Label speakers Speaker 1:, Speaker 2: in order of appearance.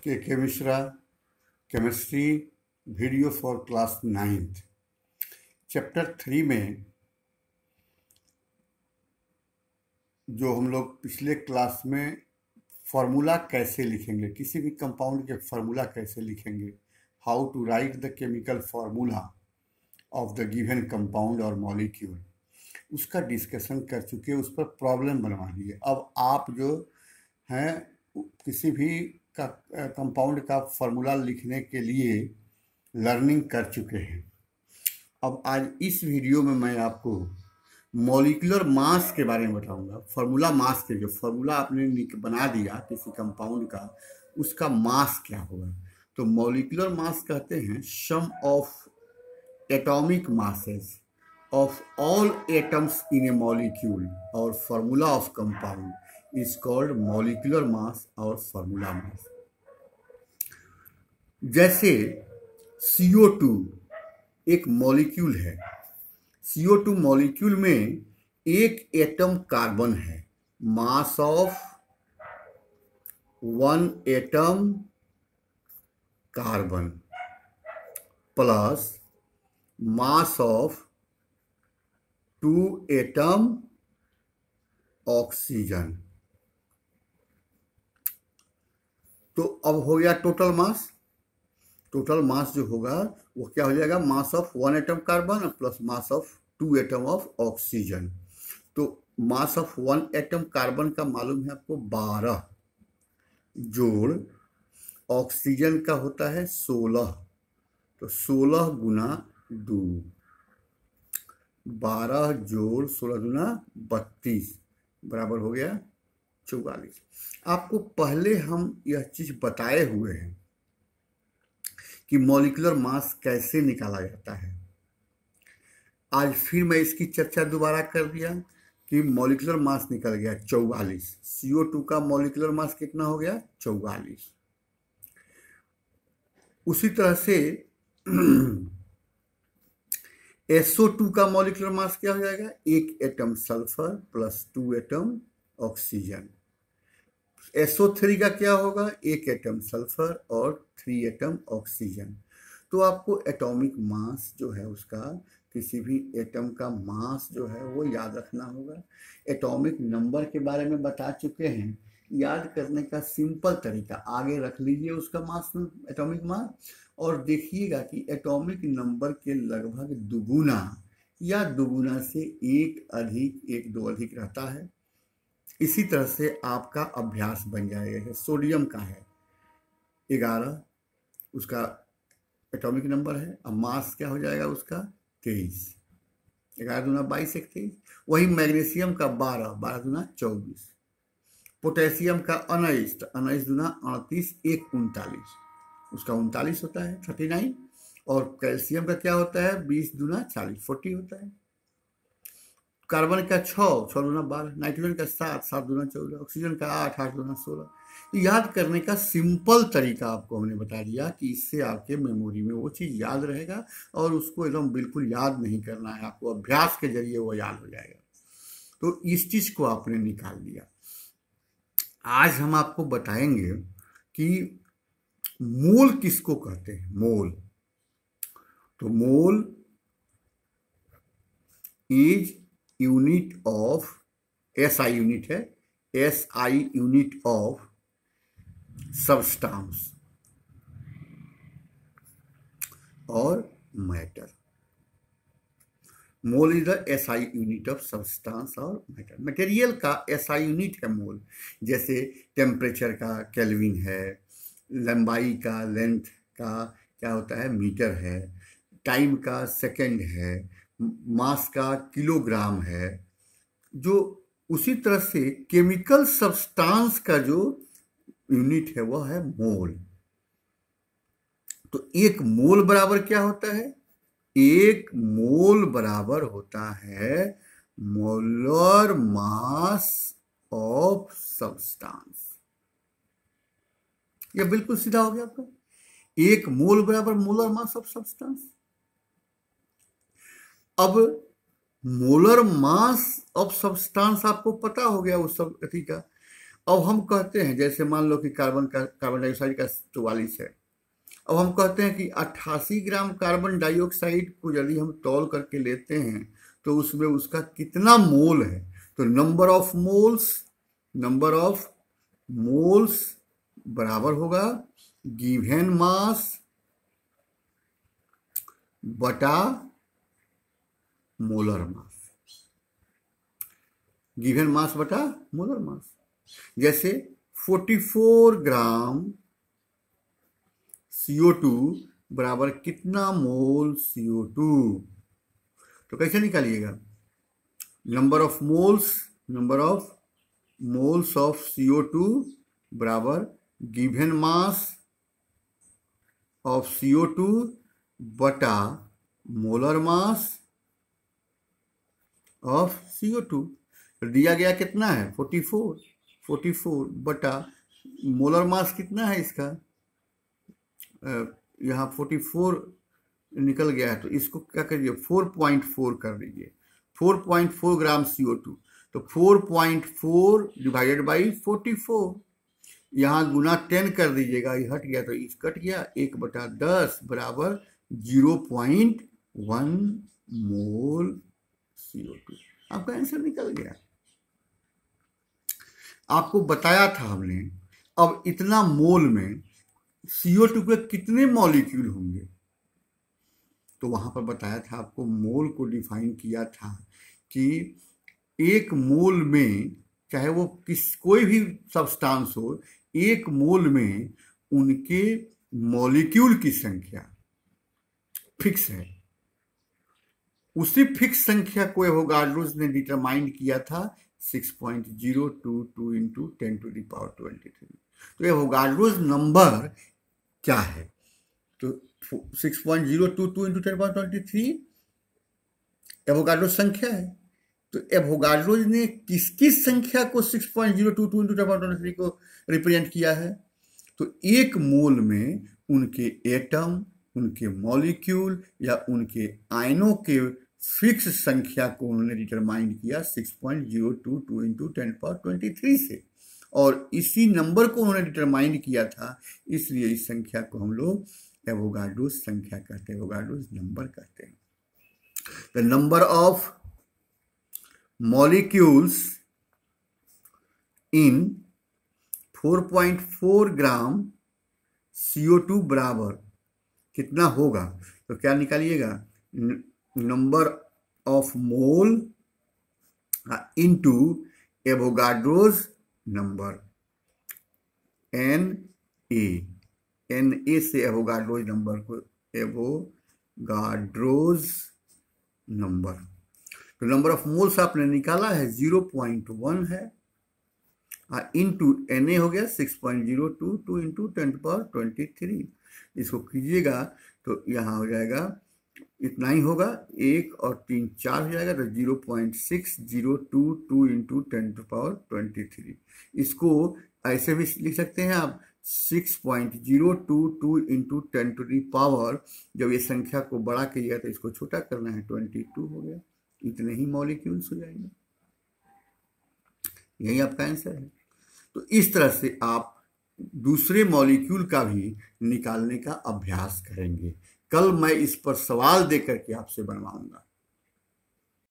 Speaker 1: के के Mishra, chemistry video for class 9th। Chapter 3 में जो हम लोग पिछले क्लास में फार्मूला कैसे लिखेंगे, किसी भी कंपाउंड के फार्मूला कैसे लिखेंगे, how to write the chemical formula of the given compound और मॉलिक्यूल, उसका डिस्कशन कर चुके हैं, उस पर प्रॉब्लम बनवा दिए। अब आप जो हैं किसी भी का कंपाउंड का फार्मूला लिखने के लिए लर्निंग कर चुके हैं। अब आज इस वीडियो में मैं आपको मॉलिक्यूलर मास के बारे में बताऊंगा। फार्मूला मास के जो फार्मूला आपने बना दिया किसी कंपाउंड का, उसका मास क्या होगा। तो मॉलिक्यूलर मास कहते हैं sum of atomic masses of all atoms in a molecule or formula of compound is called molecular mass or formula mass। जैसे CO2 एक मॉलिक्यूल है, CO2 मॉलिक्यूल में एक एटम कार्बन है, mass of 1 atom carbon plus mass of 2 atom oxygen. तो अब हो गया टोटल मास। टोटल मास जो होगा वो क्या हो जाएगा, mass of 1 atom carbon plus mass of 2 atom of oxygen. तो मास ऑफ 1 एटम कार्बन का मालूम है आपको 12 जोड़ ऑक्सीजन का होता है 16, तो 16 गुना 2, 12 जोड़ 16 गुना 32 बराबर हो गया 44। आपको पहले हम यह चीज बताए हुए हैं कि मॉलिक्यूलर मास कैसे निकाला जाता है। आज फिर मैं इसकी चर्चा दोबारा कर दिया कि मॉलिक्यूलर मास निकल गया 44। CO2 का मॉलिक्यूलर मास कितना हो गया 44। उसी तरह से SO2 का मॉलिक्यूलर मास क्या हो जाएगा, 1 atom sulphur plus 2 atom oxygen. SO3 का क्या होगा, 1 एटम सल्फर और 3 एटम ऑक्सीजन। तो आपको एटॉमिक मास जो है उसका, किसी भी एटम का मास जो है वो याद रखना होगा। एटॉमिक नंबर के बारे में बता चुके हैं, याद करने का सिंपल तरीका आगे रख लीजिए उसका मास, एटॉमिक मास, और देखिएगा कि एटॉमिक नंबर के लगभग दुगुना या दुगुना से एक अधिक, एक दो अधिक रहता है। इसी तरह से आपका अभ्यास बन जाएगा। सोडियम का है 11, उसका एटॉमिक नंबर है, अब मास क्या हो जाएगा उसका 23, 11 दूना 22 एक 23। वही मैग्नीशियम का 12, 12 दूना 24। पोटेशियम का 19, 19 दूना 38, 1 39, उसका 39 होता है 39। और कैल्शियम का क्या होता है 20 दूना 40, 40 होता है। कार्बन का 6, 6 दूना 12, नाइट्रोजन का 7, 7 दूना 14, ऑक्सीजन का 8, 8 दूना 16। याद करने का सिंपल तरीका आपको हमने बता दिया कि इससे आपके मेमोरी में वो चीज़ याद रहेगा और उसको एकदम बिल्कुल याद नहीं करना है, आपको अभ्यास के जरिए वो याद हो जाएगा। तो इस चीज़ को आपने निकाल दिया। आज हम आपको बताएंगे कि मोल किसको कहते हैं। मोल, तो mole is unit of, SI unit है, SI यूनिट ऑफ सब्सटेंस और matter. Mole is the SI unit of substance और मैटर। मटेरियल का SI यूनिट है मोल। जैसे टेम्परेचर का केल्विन है, लंबाई का, लेंथ का क्या होता है मीटर है, टाइम का सेकंड है, मास का किलोग्राम है। जो उसी तरह से केमिकल सब्सटेंस का जो यूनिट है वह है मोल। तो एक मोल बराबर क्या होता है, एक मोल बराबर होता है मोलर मास ऑफ सब्सटेंस। यह बिल्कुल सीधा हो गया आपका, एक मोल बराबर मोलर मास ऑफ सब्सटेंस। अब मोलर मास ऑफ सब्सटेंस आपको पता हो गया उस सब का, अब हम कहते हैं, जैसे मान लो कि कार्बन डाइऑक्साइड का 44 है, अब हम कहते हैं कि 88 ग्राम कार्बन डाइऑक्साइड को यदि हम तौल करके लेते हैं तो उसमें उसका कितना मोल है। तो नंबर ऑफ मोल्स बराबर होगा गिवन मास बटा मोलर मास, गिवन मास बटा मोलर मास। जैसे 44 ग्राम CO2 बराबर कितना मोल CO2, तो कैसे निकालिएगा, number of moles of CO2 बराबर गिवन मास ऑफ CO2 बटा मोलर मास ऑफ CO2। दिया गया कितना है 44 बटा मोलर मास कितना है इसका, यहाँ 44 निकल गया है, तो इसको क्या करिए 4.4 कर दीजिए, 4.4 ग्राम CO2, तो 4.4 डिवाइडेड बाई 44, यहाँ गुना 10 कर दीजिएगा, ये हट गया तो इस कट गया, 1/10 बराबर 0.1 मोल CO2। आपका आंसर निकल गया। आपको बताया था हमने, अब इतना मोल में CO2 के कितने मॉलिक्यूल होंगे, तो वहां पर बताया था आपको, मोल को डिफाइन किया था कि एक मोल में, चाहे वो कोई भी सब्सटेंस हो, एक मोल में उनके मॉलिक्यूल की संख्या फिक्स है। उसी फिक्स संख्या को एवोगाड्रोस ने डिटरमाइन किया था 6.022 इंटू 10⁻23। तो एवोगाड्रोस नंबर क्या है, तो 6.022 इंटू 10⁻23 एवोगाड्रोस संख्या है। तो एवोगाड्रोस ने किसकी संख्या को 6.022 इंटू 10⁻23 को रिप्रेजेंट किया है, तो एक मोल में उनके एटम, उनके मॉलिक्यूल या उनके आयनों के फिक्स संख्या को उन्होंने डिटरमाइन किया 6.022 इंटू 10⁻23 से, और इसी नंबर को उन्होंने डिटरमाइन किया था, इसलिए इस संख्या को हम लोग एवोगाड्रोस संख्या कहते हैं, एवोगाड्रोस नंबर कहते हैं। The number of molecules in 4.4 gram CO2 बराबर कितना होगा, तो क्या निकालिएगा, number of mole into Avogadro's number, Na से एवोगाड्रोस नंबर को एवोगाड्रोस नंबर, तो नंबर ऑफ मोल्स आपने निकाला है 0.1 है, इनटू Na हो गया 6.022 इंटू 10⁻23। इसको कीजिएगा तो यहाँ हो जाएगा, इतना ही होगा, 1 और 3 4 हो जाएगा, तो 0.6022 इंटू 10⁻23। इसको ऐसे भी लिख सकते हैं आप, 6.022 इंटू 10⁻, जब ये संख्या को बड़ा कीजिएगा तो इसको छोटा करना है, 22 हो गया, इतने ही मॉलिक्यूल्स हो जाएंगे। यही आपका आंसर है। तो इस तरह से आप दूसरे मॉलिक्यूल का भी निकालने का अभ्यास करेंगे। कल मैं इस पर सवाल देकर के आपसे बनवाऊंगा।